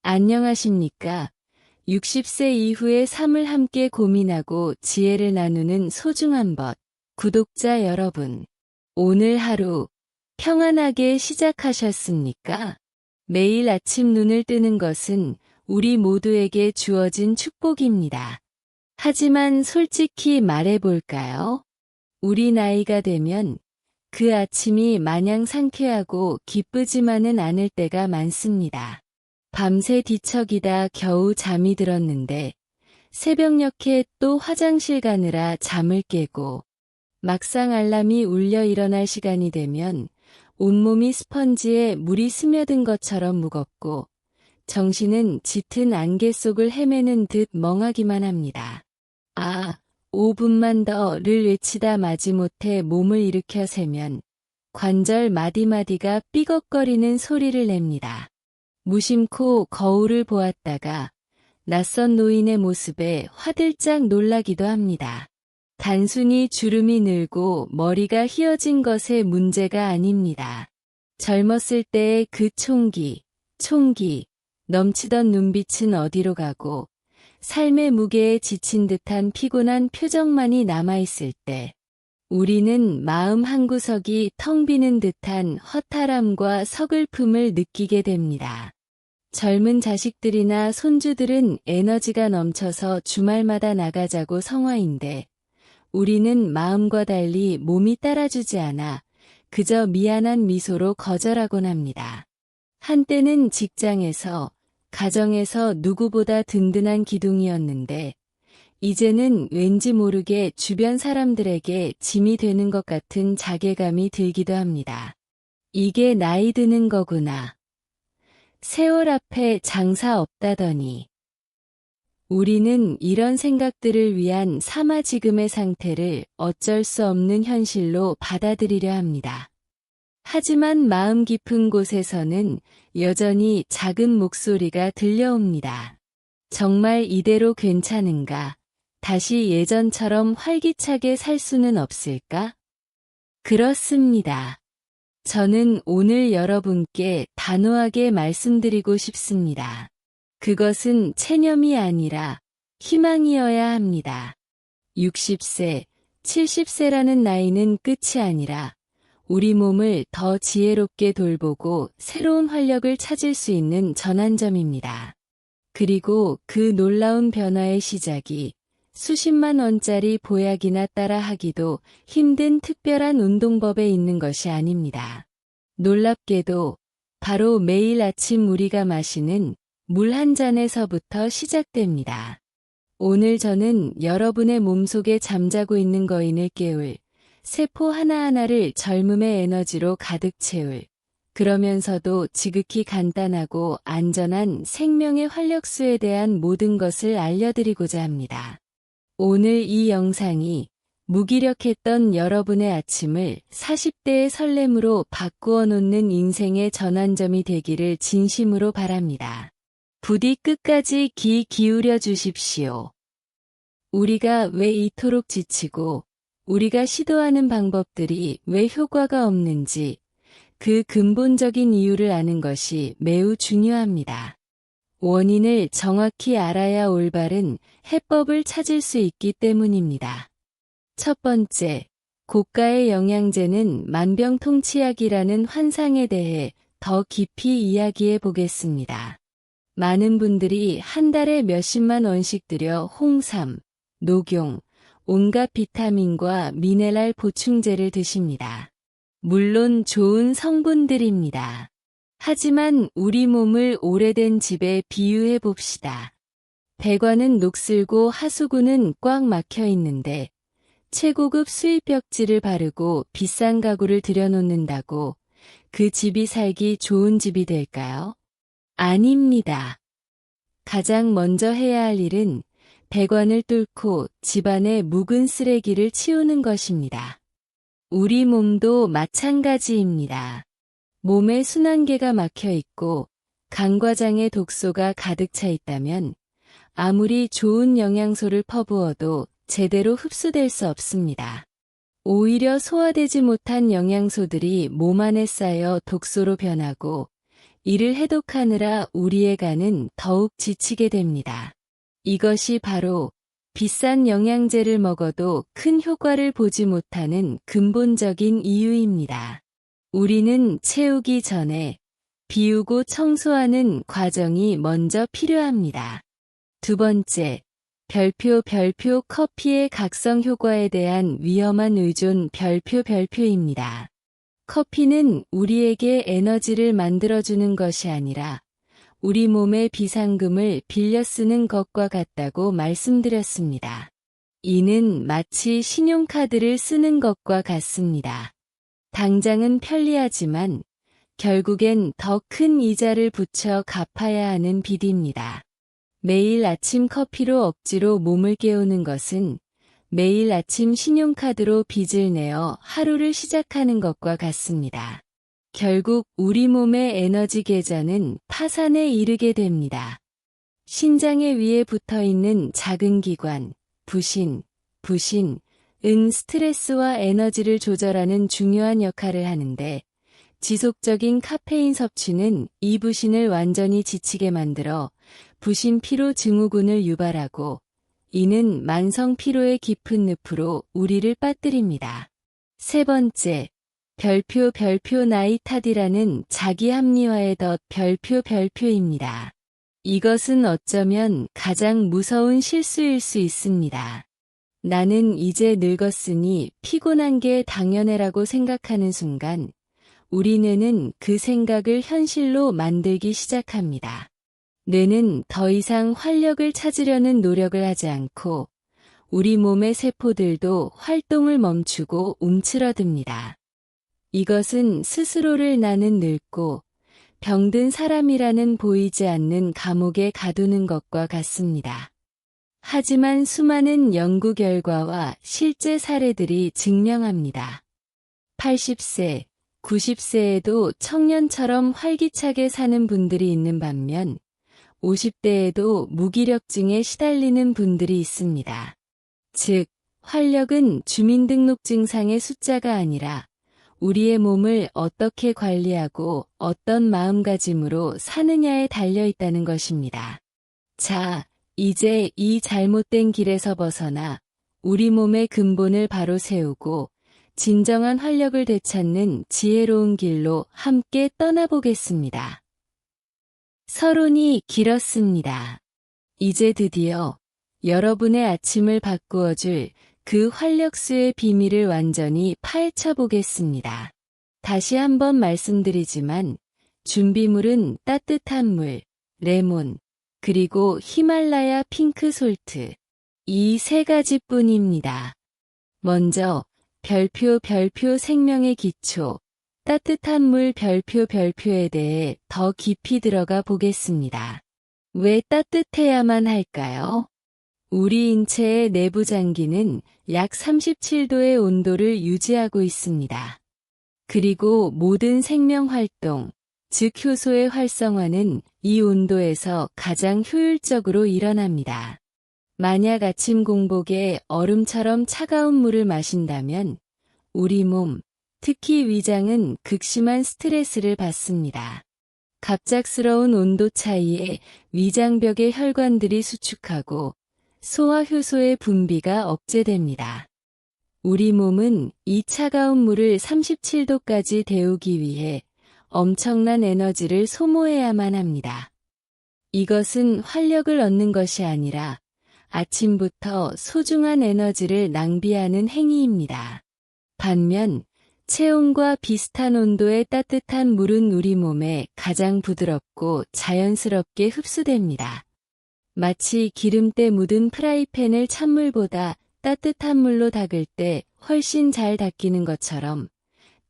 안녕하십니까? 60세 이후의 삶을 함께 고민하고 지혜를 나누는 소중한 벗 구독자 여러분. 오늘 하루 평안하게 시작하셨습니까? 매일 아침 눈을 뜨는 것은 우리 모두에게 주어진 축복입니다. 하지만 솔직히 말해볼까요? 우리 나이가 되면 그 아침이 마냥 상쾌하고 기쁘지만은 않을 때가 많습니다. 밤새 뒤척이다 겨우 잠이 들었는데 새벽녘에 또 화장실 가느라 잠을 깨고 막상 알람이 울려 일어날 시간이 되면 온몸이 스펀지에 물이 스며든 것처럼 무겁고 정신은 짙은 안개 속을 헤매는 듯 멍하기만 합니다. 5분만 더를 외치다 마지못해 몸을 일으켜 세면 관절 마디마디가 삐걱거리는 소리를 냅니다. 무심코 거울을 보았다가 낯선 노인의 모습에 화들짝 놀라기도 합니다. 단순히 주름이 늘고 머리가 휘어진 것의 문제가 아닙니다. 젊었을 때의 그 총기 넘치던 눈빛은 어디로 가고 삶의 무게에 지친 듯한 피곤한 표정만이 남아있을 때 우리는 마음 한구석이 텅 비는 듯한 허탈함과 서글픔을 느끼게 됩니다. 젊은 자식들이나 손주들은 에너지가 넘쳐서 주말마다 나가자고 성화인데 우리는 마음과 달리 몸이 따라주지 않아 그저 미안한 미소로 거절하곤 합니다. 한때는 직장에서, 가정에서 누구보다 든든한 기둥이었는데 이제는 왠지 모르게 주변 사람들에게 짐이 되는 것 같은 자괴감이 들기도 합니다. 이게 나이 드는 거구나. 세월 앞에 장사 없다더니. 우리는 이런 생각들을 위한 사마지금의 상태를 어쩔 수 없는 현실로 받아들이려 합니다. 하지만 마음 깊은 곳에서는 여전히 작은 목소리가 들려옵니다. 정말 이대로 괜찮은가? 다시 예전처럼 활기차게 살 수는 없을까? 그렇습니다. 저는 오늘 여러분께 단호하게 말씀드리고 싶습니다. 그것은 체념이 아니라 희망이어야 합니다. 60세, 70세라는 나이는 끝이 아니라 우리 몸을 더 지혜롭게 돌보고 새로운 활력을 찾을 수 있는 전환점입니다. 그리고 그 놀라운 변화의 시작이 수십만 원짜리 보약이나 따라 하기도 힘든 특별한 운동법에 있는 것이 아닙니다. 놀랍게도 바로 매일 아침 우리가 마시는 물 한 잔에서부터 시작됩니다. 오늘 저는 여러분의 몸속에 잠자고 있는 거인을 깨울, 세포 하나하나를 젊음의 에너지로 가득 채울, 그러면서도 지극히 간단하고 안전한 생명의 활력수에 대한 모든 것을 알려드리고자 합니다. 오늘 이 영상이 무기력했던 여러분의 아침을 40대의 설렘으로 바꾸어 놓는 인생의 전환점이 되기를 진심으로 바랍니다. 부디 끝까지 귀 기울여 주십시오. 우리가 왜 이토록 지치고 우리가 시도하는 방법들이 왜 효과가 없는지 그 근본적인 이유를 아는 것이 매우 중요합니다. 원인을 정확히 알아야 올바른 해법을 찾을 수 있기 때문입니다. 첫 번째, 고가의 영양제는 만병통치약이라는 환상에 대해 더 깊이 이야기해 보겠습니다. 많은 분들이 한 달에 몇십만 원씩 들여 홍삼, 녹용, 온갖 비타민과 미네랄 보충제를 드십니다. 물론 좋은 성분들입니다. 하지만 우리 몸을 오래된 집에 비유해 봅시다. 배관은 녹슬고 하수구는 꽉 막혀 있는데 최고급 수입 벽지를 바르고 비싼 가구를 들여놓는다고 그 집이 살기 좋은 집이 될까요? 아닙니다. 가장 먼저 해야 할 일은 배관을 뚫고 집안의 묵은 쓰레기를 치우는 것입니다. 우리 몸도 마찬가지입니다. 몸에 순환계가 막혀 있고 간과장에 독소가 가득 차 있다면 아무리 좋은 영양소를 퍼부어도 제대로 흡수될 수 없습니다. 오히려 소화되지 못한 영양소들이 몸 안에 쌓여 독소로 변하고 이를 해독하느라 우리의 간은 더욱 지치게 됩니다. 이것이 바로 비싼 영양제를 먹어도 큰 효과를 보지 못하는 근본적인 이유입니다. 우리는 채우기 전에 비우고 청소하는 과정이 먼저 필요합니다. 두 번째, 별표 커피의 각성 효과에 대한 위험한 의존 별표입니다. 커피는 우리에게 에너지를 만들어주는 것이 아니라 우리 몸의 비상금을 빌려 쓰는 것과 같다고 말씀드렸습니다. 이는 마치 신용카드를 쓰는 것과 같습니다. 당장은 편리하지만 결국엔 더 큰 이자를 붙여 갚아야 하는 빚입니다. 매일 아침 커피로 억지로 몸을 깨우는 것은 매일 아침 신용카드로 빚을 내어 하루를 시작하는 것과 같습니다. 결국 우리 몸의 에너지 계좌는 파산에 이르게 됩니다. 신장의 위에 붙어있는 작은 기관, 부신은 스트레스와 에너지를 조절하는 중요한 역할을 하는데 지속적인 카페인 섭취는 이 부신을 완전히 지치게 만들어 부신 피로 증후군을 유발하고 이는 만성 피로의 깊은 늪으로 우리를 빠뜨립니다. 세 번째, 별표 나이타디라는 자기 합리화의 덫 별표입니다. 이것은 어쩌면 가장 무서운 실수일 수 있습니다. 나는 이제 늙었으니 피곤한 게 당연해라고 생각하는 순간 우리 뇌는 그 생각을 현실로 만들기 시작합니다. 뇌는 더 이상 활력을 찾으려는 노력을 하지 않고 우리 몸의 세포들도 활동을 멈추고 움츠러듭니다. 이것은 스스로를 나는 늙고 병든 사람이라는 보이지 않는 감옥에 가두는 것과 같습니다. 하지만 수많은 연구 결과와 실제 사례들이 증명합니다. 80세, 90세에도 청년처럼 활기차게 사는 분들이 있는 반면 50대에도 무기력증에 시달리는 분들이 있습니다. 즉, 활력은 주민등록증상의 숫자가 아니라 우리의 몸을 어떻게 관리하고 어떤 마음가짐으로 사느냐에 달려 있다는 것입니다. 자, 이제 이 잘못된 길에서 벗어나 우리 몸의 근본을 바로 세우고 진정한 활력을 되찾는 지혜로운 길로 함께 떠나보겠습니다. 서론이 길었습니다. 이제 드디어 여러분의 아침을 바꾸어줄 그 활력수의 비밀을 완전히 파헤쳐 보겠습니다. 다시 한번 말씀드리지만 준비물은 따뜻한 물, 레몬, 그리고 히말라야 핑크 솔트, 이 세 가지뿐입니다. 먼저 별표 생명의 기초, 따뜻한 물 별표에 대해 더 깊이 들어가 보겠습니다. 왜 따뜻해야만 할까요? 우리 인체의 내부 장기는 약 37도의 온도를 유지하고 있습니다. 그리고 모든 생명활동, 즉 효소의 활성화는 이 온도에서 가장 효율적으로 일어납니다. 만약 아침 공복에 얼음처럼 차가운 물을 마신다면 우리 몸, 특히 위장은 극심한 스트레스를 받습니다. 갑작스러운 온도 차이에 위장벽의 혈관들이 수축하고 소화효소의 분비가 억제됩니다. 우리 몸은 이 차가운 물을 37도까지 데우기 위해 엄청난 에너지를 소모해야만 합니다. 이것은 활력을 얻는 것이 아니라 아침부터 소중한 에너지를 낭비하는 행위입니다. 반면 체온과 비슷한 온도의 따뜻한 물은 우리 몸에 가장 부드럽고 자연스럽게 흡수됩니다. 마치 기름때 묻은 프라이팬을 찬물보다 따뜻한 물로 닦을 때 훨씬 잘 닦이는 것처럼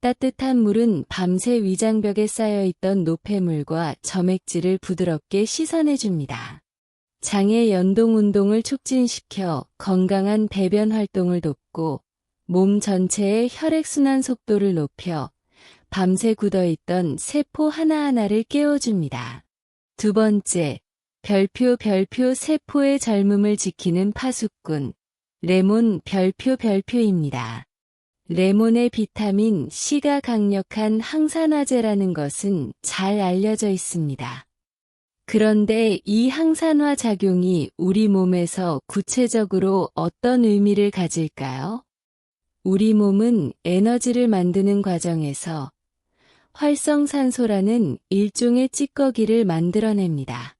따뜻한 물은 밤새 위장벽에 쌓여있던 노폐물과 점액질을 부드럽게 씻어내줍니다. 장의 연동 운동을 촉진시켜 건강한 배변 활동을 돕고 몸 전체의 혈액순환 속도를 높여 밤새 굳어있던 세포 하나하나를 깨워줍니다. 두 번째, 별표 세포의 젊음을 지키는 파수꾼, 레몬 별표입니다. 레몬의 비타민 C가 강력한 항산화제라는 것은 잘 알려져 있습니다. 그런데 이 항산화 작용이 우리 몸에서 구체적으로 어떤 의미를 가질까요? 우리 몸은 에너지를 만드는 과정에서 활성산소라는 일종의 찌꺼기를 만들어냅니다.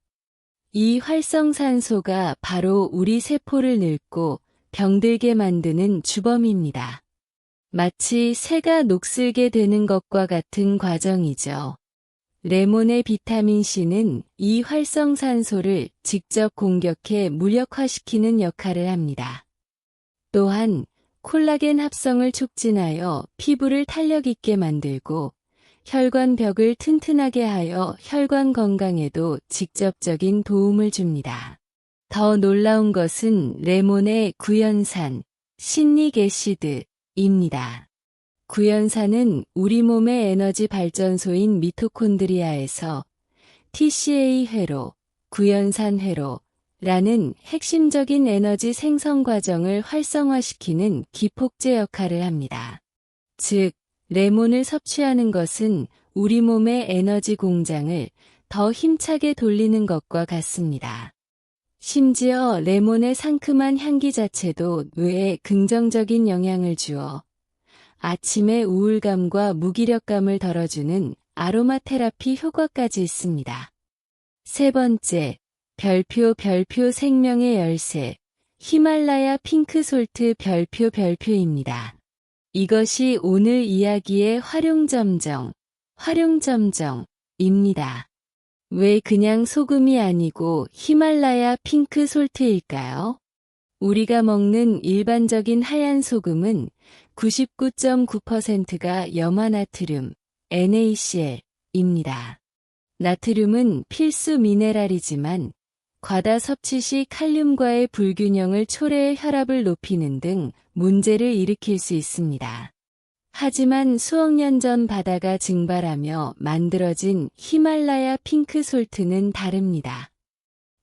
이 활성산소가 바로 우리 세포를 늙고 병들게 만드는 주범입니다. 마치 새가 녹슬게 되는 것과 같은 과정이죠. 레몬의 비타민C는 이 활성산소를 직접 공격해 무력화시키는 역할을 합니다. 또한 콜라겐 합성을 촉진하여 피부를 탄력 있게 만들고 혈관벽을 튼튼하게 하여 혈관 건강에도 직접적인 도움을 줍니다. 더 놀라운 것은 레몬의 구연산, 신릭 애시드입니다. 구연산은 우리 몸의 에너지 발전소인 미토콘드리아에서 TCA 회로, 구연산 회로라는 핵심적인 에너지 생성 과정을 활성화시키는 기폭제 역할을 합니다. 즉, 레몬을 섭취하는 것은 우리 몸의 에너지 공장을 더 힘차게 돌리는 것과 같습니다. 심지어 레몬의 상큼한 향기 자체도 뇌에 긍정적인 영향을 주어 아침의 우울감과 무기력감을 덜어주는 아로마 테라피 효과까지 있습니다. 세 번째, 별표 생명의 열쇠, 히말라야 핑크솔트 별표입니다. 이것이 오늘 이야기의 활용점정입니다. 왜 그냥 소금이 아니고 히말라야 핑크솔트일까요? 우리가 먹는 일반적인 하얀 소금은 99.9%가 염화나트륨, NaCl입니다. 나트륨은 필수 미네랄이지만 과다 섭취 시 칼륨과의 불균형을 초래해 혈압을 높이는 등 문제를 일으킬 수 있습니다. 하지만 수억 년 전 바다가 증발하며 만들어진 히말라야 핑크솔트는 다릅니다.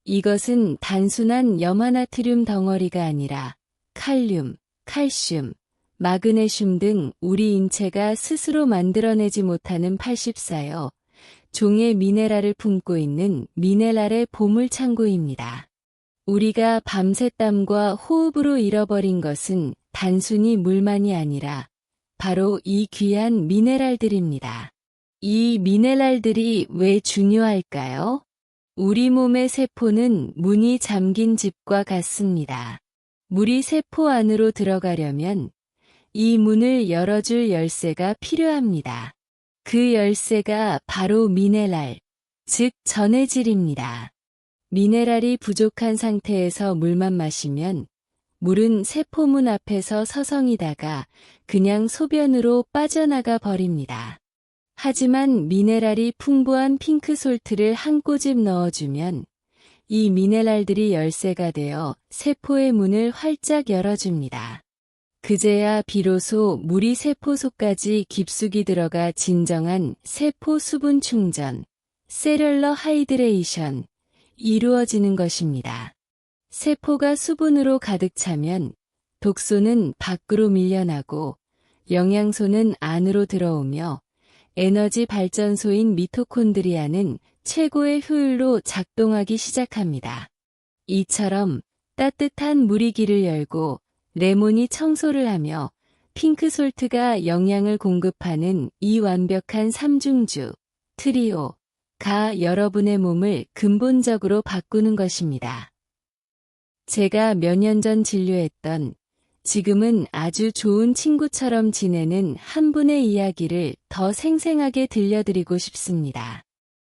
이것은 단순한 염화나트륨 덩어리가 아니라 칼륨, 칼슘, 마그네슘 등 우리 인체가 스스로 만들어내지 못하는 84여 종의 미네랄을 품고 있는 미네랄의 보물창고입니다. 우리가 밤새 땀과 호흡으로 잃어버린 것은 단순히 물만이 아니라 바로 이 귀한 미네랄들입니다. 이 미네랄들이 왜 중요할까요? 우리 몸의 세포는 문이 잠긴 집과 같습니다. 물이 세포 안으로 들어가려면 이 문을 열어줄 열쇠가 필요합니다. 그 열쇠가 바로 미네랄, 즉 전해질입니다. 미네랄이 부족한 상태에서 물만 마시면 물은 세포문 앞에서 서성이다가 그냥 소변으로 빠져나가 버립니다. 하지만 미네랄이 풍부한 핑크솔트를 한 꼬집 넣어주면 이 미네랄들이 열쇠가 되어 세포의 문을 활짝 열어줍니다. 그제야 비로소 물이 세포 속까지 깊숙이 들어가 진정한 세포 수분 충전, 셀룰러 하이드레이션, 이루어지는 것입니다. 세포가 수분으로 가득 차면 독소는 밖으로 밀려나고 영양소는 안으로 들어오며 에너지 발전소인 미토콘드리아는 최고의 효율로 작동하기 시작합니다. 이처럼 따뜻한 물이 길을 열고 레몬이 청소를 하며 핑크솔트가 영양을 공급하는 이 완벽한 삼중주, 트리오가 여러분의 몸을 근본적으로 바꾸는 것입니다. 제가 몇 년 전 진료했던 지금은 아주 좋은 친구처럼 지내는 한 분의 이야기를 더 생생하게 들려드리고 싶습니다.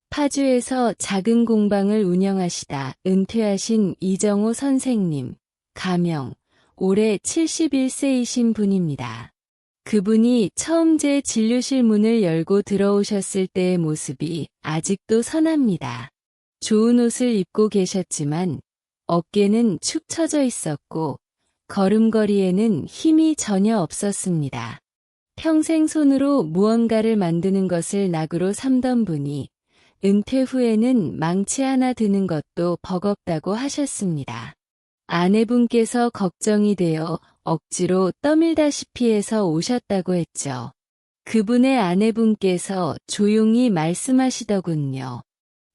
파주에서 작은 공방을 운영하시다 은퇴하신 이정호 선생님, 가명, 올해 71세이신 분입니다. 그분이 처음 제 진료실 문을 열고 들어오셨을 때의 모습이 아직도 선합니다. 좋은 옷을 입고 계셨지만 어깨는 축 처져 있었고 걸음걸이에는 힘이 전혀 없었습니다. 평생 손으로 무언가를 만드는 것을 낙으로 삼던 분이 은퇴 후에는 망치 하나 드는 것도 버겁다고 하셨습니다. 아내분께서 걱정이 되어 억지로 떠밀다시피 해서 오셨다고 했죠. 그분의 아내분께서 조용히 말씀하시더군요.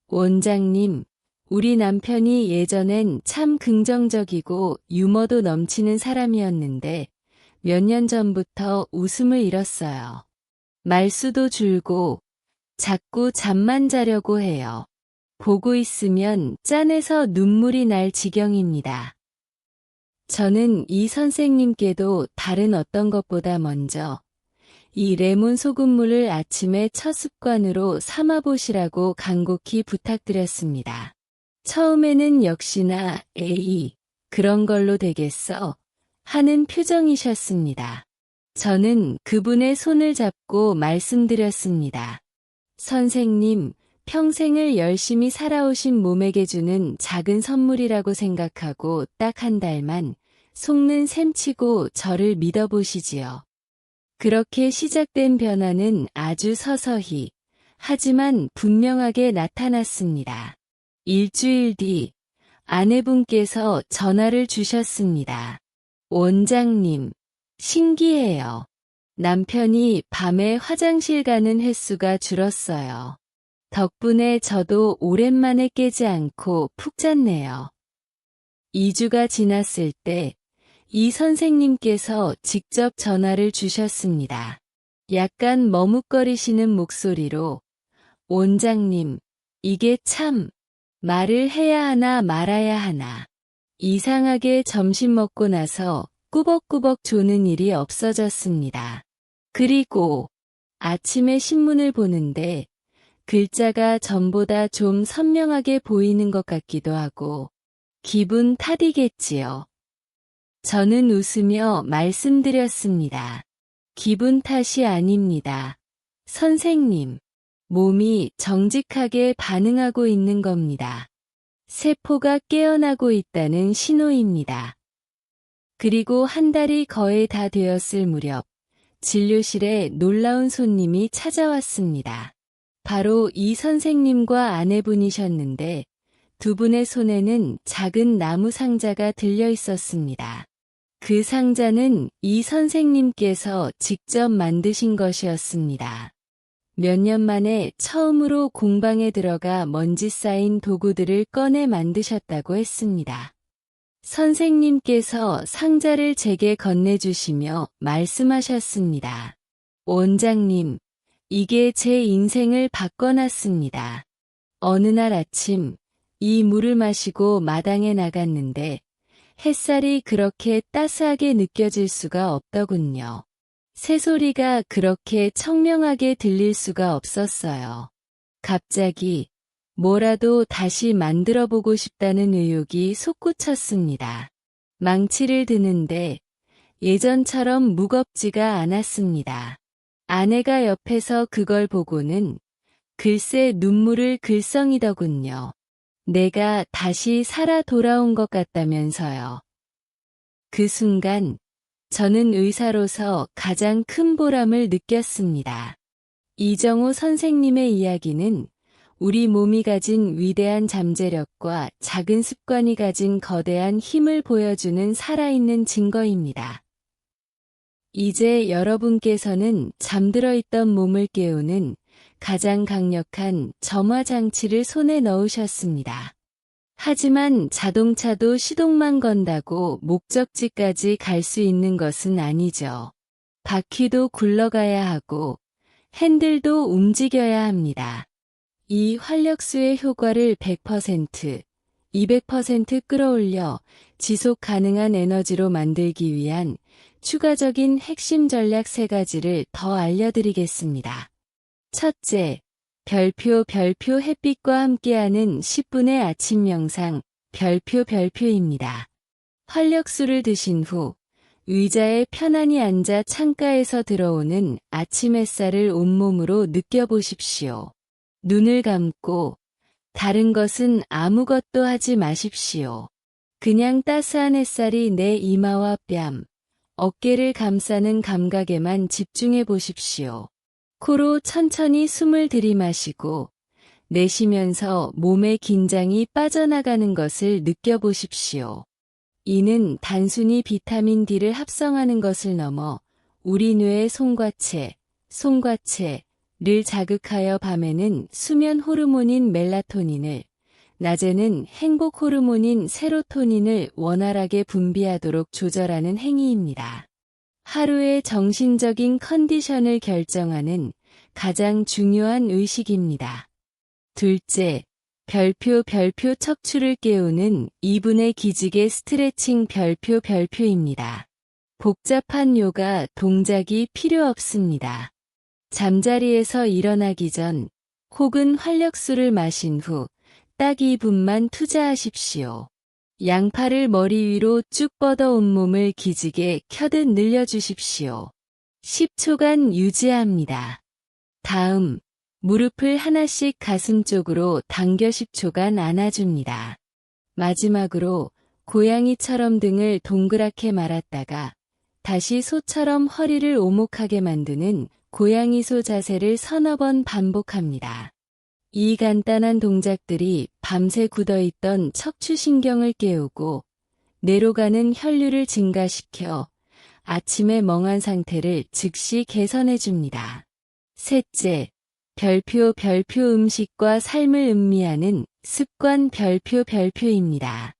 원장님, 우리 남편이 예전엔 참 긍정적이고 유머도 넘치는 사람이었는데 몇 년 전부터 웃음을 잃었어요. 말수도 줄고 자꾸 잠만 자려고 해요. 보고 있으면 짠해서 눈물이 날 지경입니다. 저는 이 선생님께도 다른 어떤 것보다 먼저 이 레몬 소금물을 아침에 첫 습관으로 삼아보시라고 간곡히 부탁드렸습니다. 처음에는 역시나 에이, 그런 걸로 되겠어? 하는 표정이셨습니다. 저는 그분의 손을 잡고 말씀드렸습니다. 선생님, 평생을 열심히 살아오신 몸에게 주는 작은 선물이라고 생각하고 딱 한 달만 속는 셈치고 저를 믿어보시지요. 그렇게 시작된 변화는 아주 서서히, 하지만 분명하게 나타났습니다. 일주일 뒤, 아내분께서 전화를 주셨습니다. 원장님, 신기해요. 남편이 밤에 화장실 가는 횟수가 줄었어요. 덕분에 저도 오랜만에 깨지 않고 푹 잤네요. 2주가 지났을 때 이 선생님께서 직접 전화를 주셨습니다. 약간 머뭇거리시는 목소리로 원장님, 이게 참 말을 해야 하나 말아야 하나. 이상하게 점심 먹고 나서 꾸벅꾸벅 조는 일이 없어졌습니다. 그리고 아침에 신문을 보는데 글자가 전보다 좀 선명하게 보이는 것 같기도 하고 기분 탓이겠지요. 저는 웃으며 말씀드렸습니다. 기분 탓이 아닙니다. 선생님, 몸이 정직하게 반응하고 있는 겁니다. 세포가 깨어나고 있다는 신호입니다. 그리고 한 달이 거의 다 되었을 무렵 진료실에 놀라운 손님이 찾아왔습니다. 바로 이 선생님과 아내분이셨는데 두 분의 손에는 작은 나무 상자가 들려 있었습니다. 그 상자는 이 선생님께서 직접 만드신 것이었습니다. 몇 년 만에 처음으로 공방에 들어가 먼지 쌓인 도구들을 꺼내 만드셨다고 했습니다. 선생님께서 상자를 제게 건네주시며 말씀하셨습니다. 원장님, 이게 제 인생을 바꿔놨습니다. 어느 날 아침, 이 물을 마시고 마당에 나갔는데 햇살이 그렇게 따스하게 느껴질 수가 없더군요. 새소리가 그렇게 청명하게 들릴 수가 없었어요. 갑자기 뭐라도 다시 만들어보고 싶다는 의욕이 솟구쳤습니다. 망치를 드는데 예전처럼 무겁지가 않았습니다. 아내가 옆에서 그걸 보고는 글쎄 눈물을 글썽이더군요. 내가 다시 살아 돌아온 것 같다면서요. 그 순간 저는 의사로서 가장 큰 보람을 느꼈습니다. 이정호 선생님의 이야기는 우리 몸이 가진 위대한 잠재력과 작은 습관이 가진 거대한 힘을 보여주는 살아있는 증거입니다. 이제 여러분께서는 잠들어 있던 몸을 깨우는 가장 강력한 점화 장치를 손에 넣으셨습니다. 하지만 자동차도 시동만 건다고 목적지까지 갈 수 있는 것은 아니죠. 바퀴도 굴러가야 하고 핸들도 움직여야 합니다. 이 활력수의 효과를 100%, 200% 끌어올려 지속 가능한 에너지로 만들기 위한 추가적인 핵심 전략 3가지를 더 알려드리겠습니다. 첫째, 별표 햇빛과 함께하는 10분의 아침 명상 별표입니다. 활력수를 드신 후 의자에 편안히 앉아 창가에서 들어오는 아침 햇살을 온몸으로 느껴보십시오. 눈을 감고 다른 것은 아무것도 하지 마십시오. 그냥 따스한 햇살이 내 이마와 뺨, 어깨를 감싸는 감각에만 집중해 보십시오. 코로 천천히 숨을 들이마시고 내쉬면서 몸의 긴장이 빠져나가는 것을 느껴보십시오. 이는 단순히 비타민 D를 합성하는 것을 넘어 우리 뇌의 송과체를 자극하여 밤에는 수면 호르몬인 멜라토닌을, 낮에는 행복 호르몬인 세로토닌을 원활하게 분비하도록 조절하는 행위입니다. 하루의 정신적인 컨디션을 결정하는 가장 중요한 의식입니다. 둘째, 별표 척추를 깨우는 2분의 기지개 스트레칭 별표입니다. 복잡한 요가 동작이 필요 없습니다. 잠자리에서 일어나기 전 혹은 활력수를 마신 후 딱 2분만 투자하십시오. 양팔을 머리 위로 쭉 뻗어 온몸을 기지개 켜듯 늘려주십시오. 10초간 유지합니다. 다음, 무릎을 하나씩 가슴 쪽으로 당겨 10초간 안아줍니다. 마지막으로 고양이처럼 등을 동그랗게 말았다가 다시 소처럼 허리를 오목하게 만드는 고양이소 자세를 서너 번 반복합니다. 이 간단한 동작들이 밤새 굳어있던 척추신경을 깨우고 뇌로 가는 혈류를 증가시켜 아침의 멍한 상태를 즉시 개선해줍니다. 셋째, 별표 음식과 삶을 음미하는 습관 별표입니다.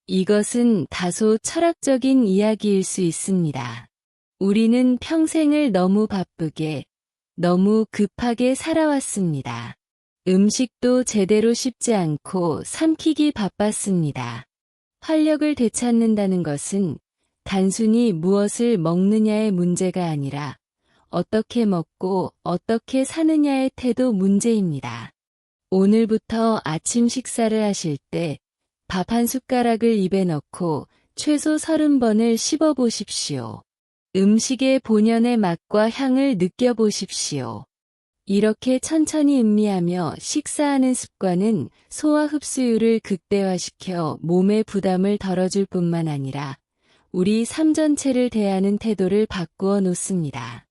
이것은 다소 철학적인 이야기일 수 있습니다. 우리는 평생을 너무 바쁘게, 너무 급하게 살아왔습니다. 음식도 제대로 씹지 않고 삼키기 바빴습니다. 활력을 되찾는다는 것은 단순히 무엇을 먹느냐의 문제가 아니라 어떻게 먹고 어떻게 사느냐의 태도 문제입니다. 오늘부터 아침 식사를 하실 때 밥 한 숟가락을 입에 넣고 최소 30번을 씹어보십시오. 음식의 본연의 맛과 향을 느껴보십시오. 이렇게 천천히 음미하며 식사하는 습관은 소화 흡수율을 극대화시켜 몸의 부담을 덜어줄 뿐만 아니라 우리 삶 전체를 대하는 태도를 바꾸어 놓습니다.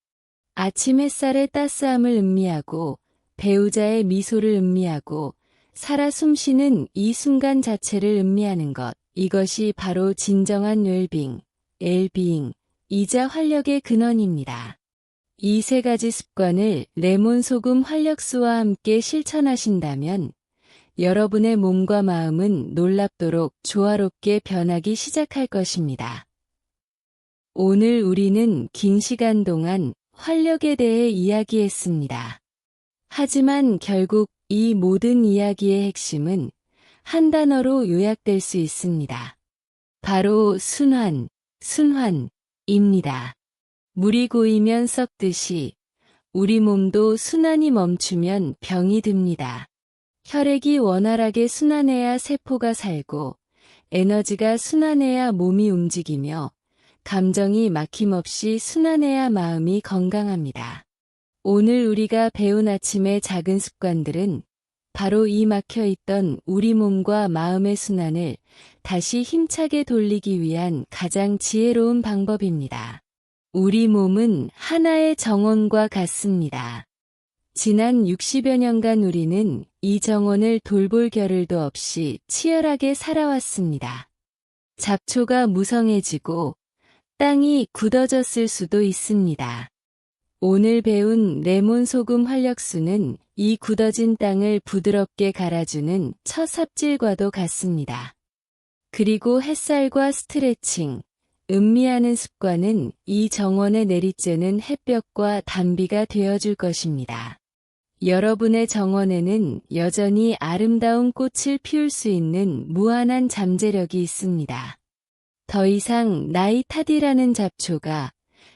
아침 햇살의 따스함을 음미하고 배우자의 미소를 음미하고 살아 숨쉬는 이 순간 자체를 음미하는 것, 이것이 바로 진정한 웰빙이자 활력의 근원입니다. 이 세 가지 습관을 레몬 소금 활력수와 함께 실천하신다면 여러분의 몸과 마음은 놀랍도록 조화롭게 변하기 시작할 것입니다. 오늘 우리는 긴 시간 동안 활력에 대해 이야기했습니다. 하지만 결국 이 모든 이야기의 핵심은 한 단어로 요약될 수 있습니다. 바로 순환입니다. 물이 고이면 썩듯이 우리 몸도 순환이 멈추면 병이 듭니다. 혈액이 원활하게 순환해야 세포가 살고 에너지가 순환해야 몸이 움직이며 감정이 막힘없이 순환해야 마음이 건강합니다. 오늘 우리가 배운 아침의 작은 습관들은 바로 이 막혀있던 우리 몸과 마음의 순환을 다시 힘차게 돌리기 위한 가장 지혜로운 방법입니다. 우리 몸은 하나의 정원과 같습니다. 지난 60여 년간 우리는 이 정원을 돌볼 겨를도 없이 치열하게 살아왔습니다. 잡초가 무성해지고 땅이 굳어졌을 수도 있습니다. 오늘 배운 레몬 소금 활력수는 이 굳어진 땅을 부드럽게 갈아주는 첫 삽질과도 같습니다. 그리고 햇살과 스트레칭, 음미하는 습관은 이 정원에 내리쬐는 햇볕과 단비가 되어줄 것입니다. 여러분의 정원에는 여전히 아름다운 꽃을 피울 수 있는 무한한 잠재력이 있습니다. 더 이상 나이 탓이라는 잡초가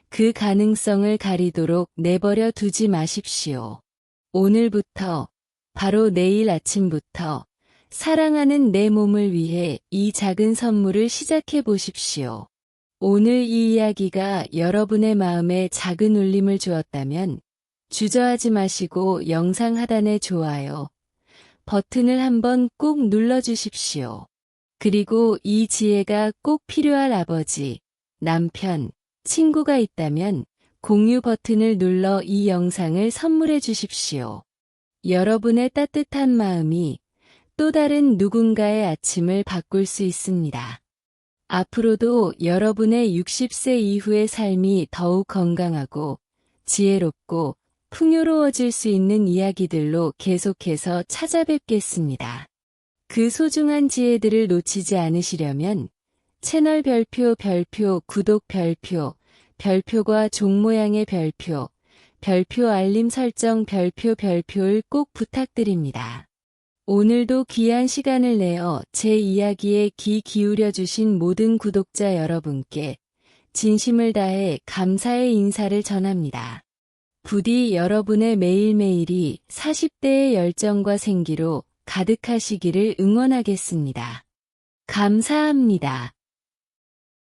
그 가능성을 가리도록 내버려 두지 마십시오. 오늘부터, 바로 내일 아침부터 사랑하는 내 몸을 위해 이 작은 선물을 시작해 보십시오. 오늘 이 이야기가 여러분의 마음에 작은 울림을 주었다면 주저하지 마시고 영상 하단의 좋아요 버튼을 한번 꼭 눌러주십시오. 그리고 이 지혜가 꼭 필요할 아버지, 남편, 친구가 있다면 공유 버튼을 눌러 이 영상을 선물해 주십시오. 여러분의 따뜻한 마음이 또 다른 누군가의 아침을 바꿀 수 있습니다. 앞으로도 여러분의 60세 이후의 삶이 더욱 건강하고 지혜롭고 풍요로워질 수 있는 이야기들로 계속해서 찾아뵙겠습니다. 그 소중한 지혜들을 놓치지 않으시려면 채널 별표, 구독 별표과 종 모양의 별표 알림 설정 별표를 꼭 부탁드립니다. 오늘도 귀한 시간을 내어 제 이야기에 귀 기울여 주신 모든 구독자 여러분께 진심을 다해 감사의 인사를 전합니다. 부디 여러분의 매일매일이 40대의 열정과 생기로 가득하시기를 응원하겠습니다. 감사합니다.